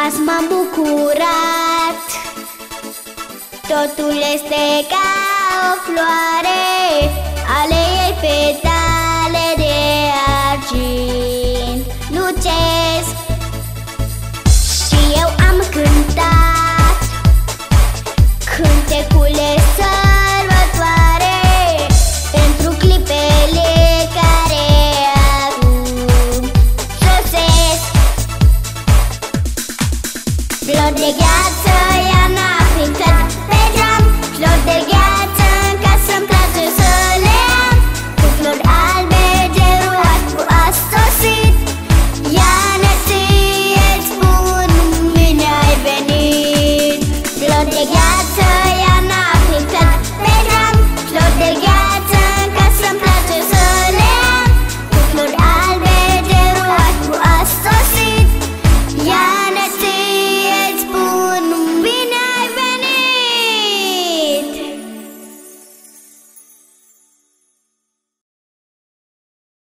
Azi m-am bucurat, totul este ca o floare, ale ei petale de argint lucesc. Și eu am cântat cântecule sărbătoare pentru clipele care acum sosesc. Flori de gheață